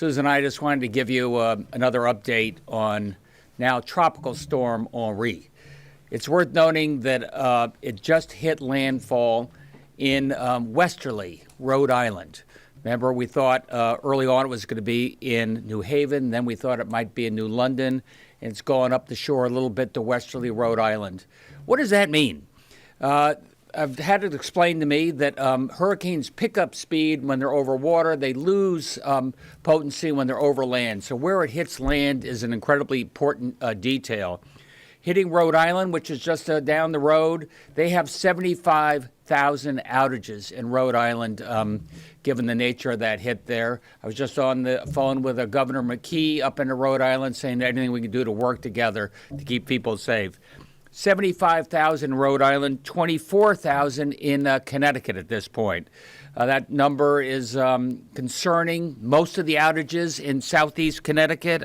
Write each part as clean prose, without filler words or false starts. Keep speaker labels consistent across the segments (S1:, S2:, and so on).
S1: Susan, I just wanted to give you another update on now Tropical Storm Henri. It's worth noting that it just hit landfall in westerly Rhode Island. Remember, we thought early on it was going to be in New Haven, then we thought it might be in New London, and it's gone up the shore a little bit to westerly Rhode Island. What does that mean? I've had it explained to me that hurricanes pick up speed when they're over water. They lose potency when they're over land. So where it hits land is an incredibly important detail. Hitting Rhode Island, which is just down the road, they have 75,000 outages in Rhode Island, given the nature of that hit there. I was just on the phone with Governor McKee up in Rhode Island saying anything we can do to work together to keep people safe. 75,000 in Rhode Island, 24,000 in Connecticut at this point. That number is concerning. Most of the outages in southeast Connecticut.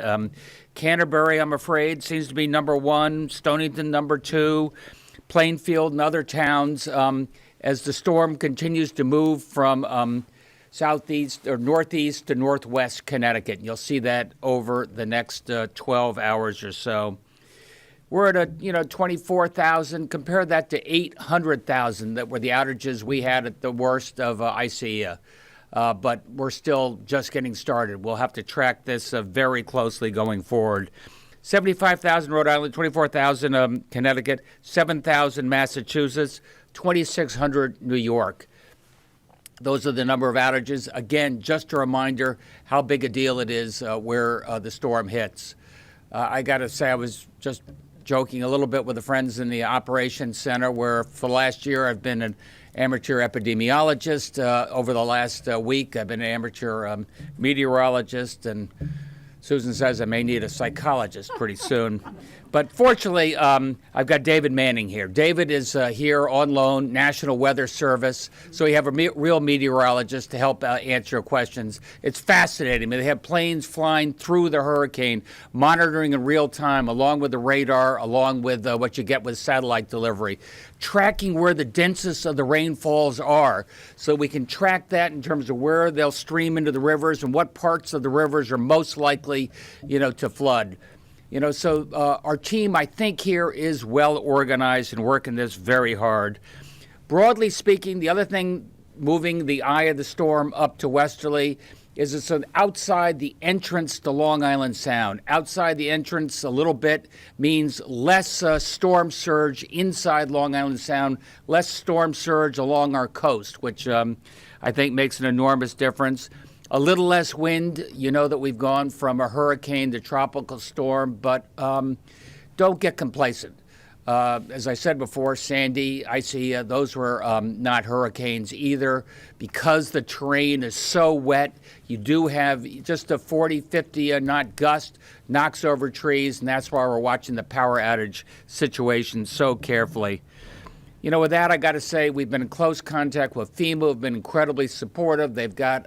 S1: Canterbury, I'm afraid, seems to be number one. Stonington, number two. Plainfield and other towns as the storm continues to move from southeast or northeast to northwest Connecticut. You'll see that over the next 12 hours or so. We're at 24,000. Compare that to 800,000 that were the outages we had at the worst of ICEA. But we're still just getting started. We'll have to track this very closely going forward. 75,000 Rhode Island, 24,000 Connecticut, 7,000 Massachusetts, 2,600 New York. Those are the number of outages. Again, just a reminder how big a deal it is where the storm hits. I got to say, I was just joking a little bit with the friends in the operations center where for the last year I've been an amateur epidemiologist. Over the last week I've been an amateur meteorologist, and Susan says I may need a psychologist pretty soon. But fortunately, I've got David Manning here. David is here on loan, National Weather Service. So we have a real meteorologist to help answer your questions. It's fascinating. They have planes flying through the hurricane, monitoring in real time, along with the radar, along with what you get with satellite delivery, tracking where the densest of the rainfalls are. So we can track that in terms of where they'll stream into the rivers and what parts of the rivers are most likely, to flood. So our team, I think, here is well organized and working this very hard. Broadly speaking, the other thing moving the eye of the storm up to westerly is it's outside the entrance to Long Island Sound. Outside the entrance a little bit means less storm surge inside Long Island Sound, less storm surge along our coast, which I think makes an enormous difference. A little less wind. You know that we've gone from a hurricane to tropical storm, but don't get complacent. As I said before, Sandy, ICEA, those were not hurricanes either. Because the terrain is so wet, you do have just a 40, 50 knot gust, knocks over trees, and that's why we're watching the power outage situation so carefully. With that, I got to say, we've been in close contact with FEMA, who've been incredibly supportive. They've got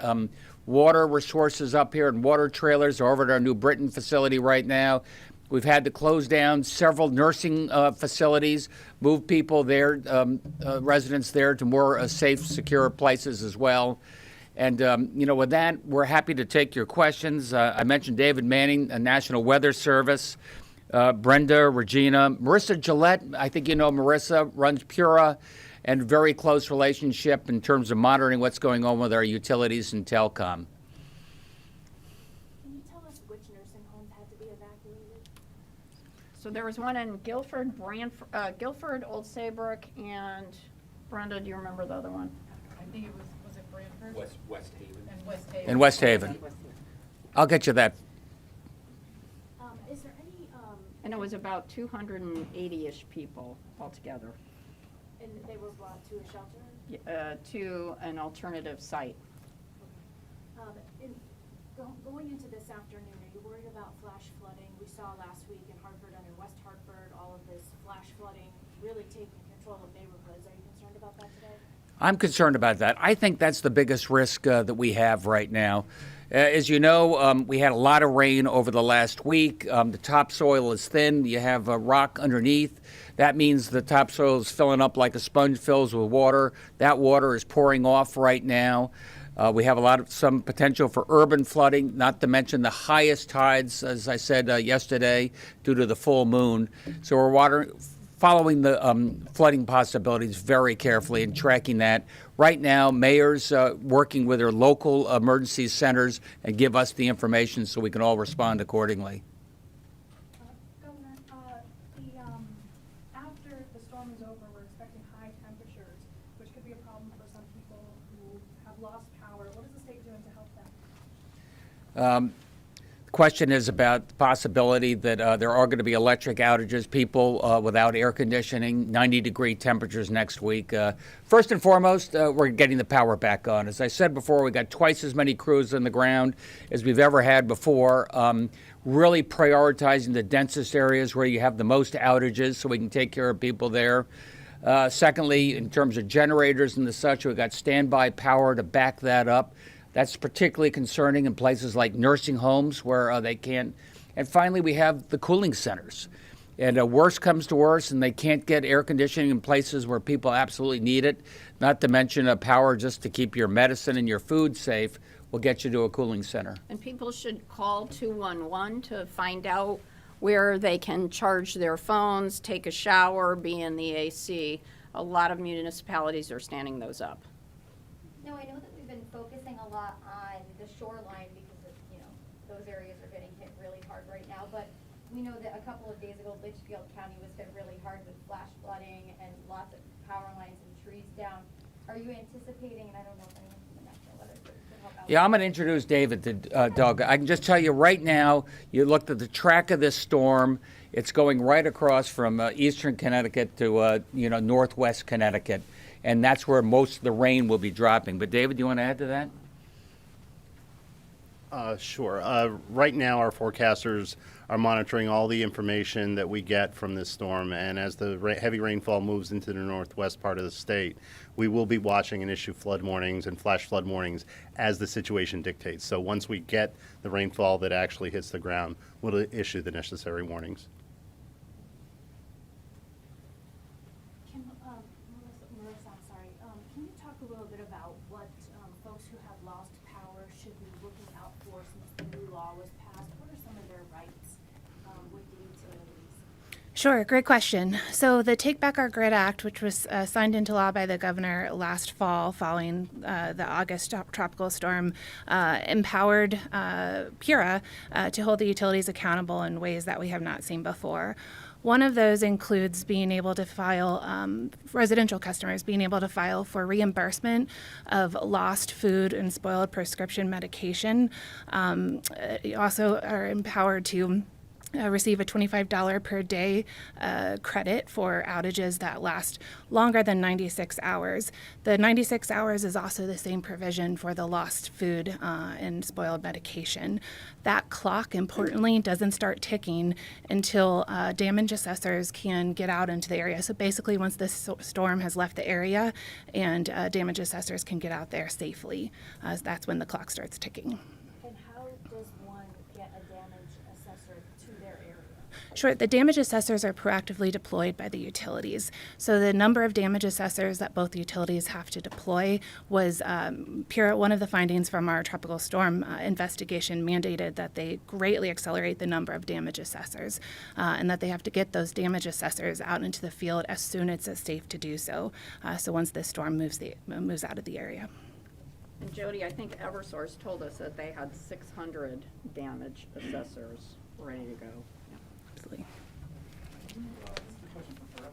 S1: water resources up here and water trailers over at our New Britain facility right now. We've had to close down several nursing facilities, move people there, residents there to more safe, secure places as well. And, with that, we're happy to take your questions. I mentioned David Manning, National Weather Service, Brenda, Regina, Marissa Gillette. I think you know Marissa, runs Pura, and very close relationship in terms of monitoring what's going on with our utilities and telecom.
S2: Can you tell us which nursing homes had to be evacuated?
S3: So there was one in Guilford, Old Saybrook, and Brenda, do you remember the other one?
S4: I think it was it Branford?
S1: West Haven.
S4: And West Haven.
S1: In West Haven. I'll get you that.
S2: Is there any,
S3: And it was about 280-ish people altogether
S2: and they were brought to a shelter?
S3: to an alternative site.
S2: Going into this afternoon, are you worried about flash flooding? We saw last week in Hartford and in West Hartford, all of this flash flooding really taking control of neighborhoods. Are you concerned about that today?
S1: I'm concerned about that. I think that's the biggest risk that we have right now. As you know, we had a lot of rain over the last week. The topsoil is thin. You have rock underneath. That means the topsoil is filling up like a sponge fills with water. That water is pouring off right now. We have some potential for urban flooding, not to mention the highest tides, as I said yesterday, due to the full moon. So we're following the flooding possibilities very carefully and tracking that. Right now, mayors working with their local emergency centers and give us the information so we can all respond accordingly.
S4: Governor, after the storm is over, we're expecting high temperatures, which could be a problem for some people who have lost power. What is the state doing to help them?
S1: The question is about the possibility that there are going to be electric outages, people without air conditioning, 90-degree temperatures next week. First and foremost, we're getting the power back on. As I said before, we got twice as many crews on the ground as we've ever had before. Really prioritizing the densest areas where you have the most outages so we can take care of people there. Secondly, in terms of generators and the such, we've got standby power to back that up. That's particularly concerning in places like nursing homes where they can't. And finally, we have the cooling centers. And worst comes to worst, and they can't get air conditioning in places where people absolutely need it, not to mention power just to keep your medicine and your food safe, will get you to a cooling center.
S3: And people should call 211 to find out where they can charge their phones, take a shower, be in the AC. A lot of municipalities are standing those up.
S5: No, I know that we've been focusing a lot on the shoreline because of, those areas are getting hit really hard right now. But we know that a couple of days ago, Litchfield County was hit really hard with flash flooding and lots of power lines and trees down. Are you anticipating, and I don't know if anyone from the National Weather Service could help out?
S1: Yeah, I'm going to introduce David to Doug. I can just tell you right now, you looked at the track of this storm. It's going right across from eastern Connecticut to northwest Connecticut, and that's where most of the rain will be dropping. But David, do you want to add to that?
S6: Sure. Right now, our forecasters are monitoring all the information that we get from this storm, and as the heavy rainfall moves into the northwest part of the state, we will be watching and issue flood warnings and flash flood warnings as the situation dictates. So once we get the rainfall that actually hits the ground, we'll issue the necessary warnings.
S2: Melissa, I'm sorry. Can you talk a little bit about what folks who have lost power should be looking out for since the new law was passed? What are some of their rights with the utilities?
S7: Sure, great question. So the Take Back Our Grid Act, which was signed into law by the governor last fall following the August tropical storm, empowered PURA to hold the utilities accountable in ways that we have not seen before. One of those includes being able to file, residential customers being able to file for reimbursement of lost food and spoiled prescription medication. You also are empowered to receive a $25 per day credit for outages that last longer than 96 hours. The 96 hours is also the same provision for the lost food and spoiled medication. That clock, importantly, doesn't start ticking until damage assessors can get out into the area. So basically, once the storm has left the area and damage assessors can get out there safely, that's when the clock starts ticking.
S2: And how does one get a damage assessor to their area?
S7: Sure. The damage assessors are proactively deployed by the utilities. So the number of damage assessors that both utilities have to deploy was one of the findings from our tropical storm investigation mandated that they greatly accelerate the number of damage assessors and that they have to get those damage assessors out into the field as soon as it's safe to do so. So once this storm moves out of the area.
S3: And Jody, I think Eversource told us that they had 600 damage assessors ready to go.
S7: Absolutely.
S8: This is a question for Fred.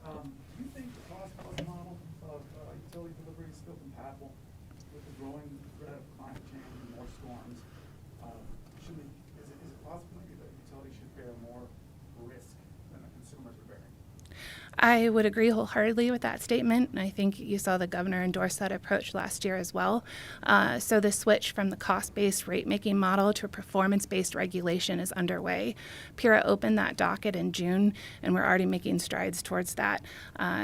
S8: Do you think the cost-plus model of utility delivery is still compatible with the growing threat of climate change and more storms? Is it possible that utilities should bear more risk than the consumers are bearing?
S7: I would agree wholeheartedly with that statement, and I think you saw the governor endorse that approach last year as well. So the switch from the cost-based rate-making model to a performance-based regulation is underway. PURA opened that docket in June, and we're already making strides towards that.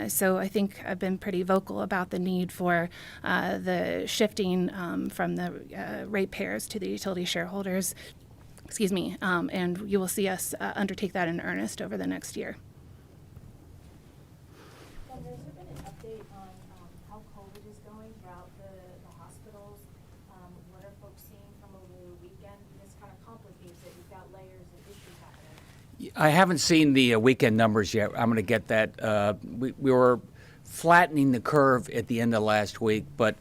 S7: So I think I've been pretty vocal about the need for the shifting from the ratepayers to the utility shareholders. And you will see us undertake that in earnest over the next year.
S2: And has there been an update on how COVID is going throughout the hospitals?
S1: I haven't seen the weekend numbers yet. I'm going to get that. We were flattening the curve at the end of last week, but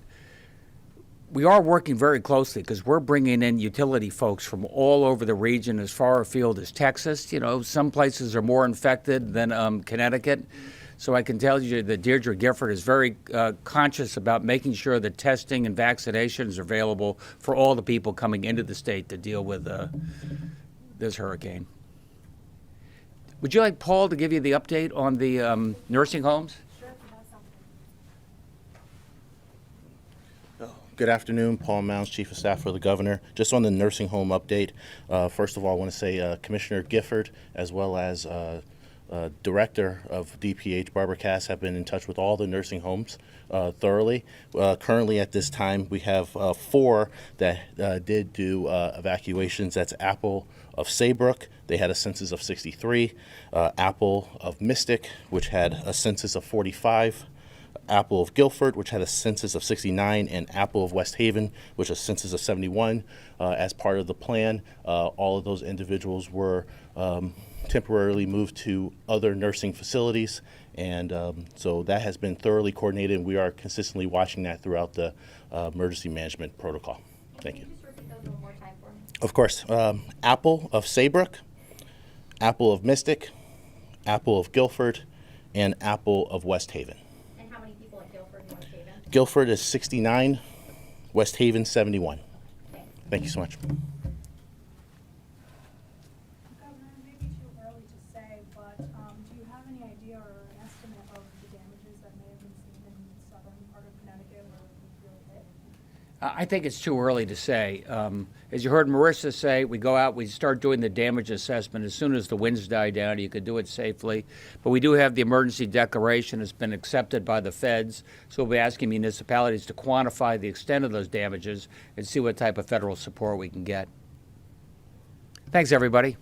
S1: we are working very closely because we're bringing in utility folks from all over the region, as far afield as Texas. You know, some places are more infected than Connecticut. So I can tell you that Deirdre Gifford is very conscious about making sure that testing and vaccinations are available for all the people coming into the state to deal with this hurricane. Would you like Paul to give you the update on the nursing homes?
S2: Sure, if you have something.
S9: Good afternoon, Paul Mounds, Chief of Staff for the Governor. Just on the nursing home update, first of all, I want to say Commissioner Gifford, as well as Director of DPH, Barbara Cass, have been in touch with all the nursing homes thoroughly. Currently, at this time, we have 4 that did do evacuations. That's Apple of Saybrook. They had a census of 63. Apple of Mystic, which had a census of 45. Apple of Guilford, which had a census of 69, and Apple of West Haven, which has a census of 71. As part of the plan, all of those individuals were temporarily moved to other nursing facilities, and so that has been thoroughly coordinated, and we are consistently watching that throughout the emergency management protocol. Thank you.
S5: Can you just repeat those one more time for me?
S9: Of course, Apple of Saybrook, Apple of Mystic, Apple of Guilford, and Apple of West Haven.
S5: And how many people at Guilford and West Haven?
S9: Guilford is 69, West Haven 71.
S5: Thanks.
S9: Thank you so much.
S4: Governor, it may be too early to say, but do you have any idea or an estimate of the damages that may have been seen in the southern part of Connecticut where it was really hit?
S1: I think it's too early to say. As you heard Marissa say, we go out, we start doing the damage assessment as soon as the winds die down. You could do it safely. But we do have the emergency declaration. It's been accepted by the feds. So we'll be asking municipalities to quantify the extent of those damages and see what type of federal support we can get. Thanks, everybody.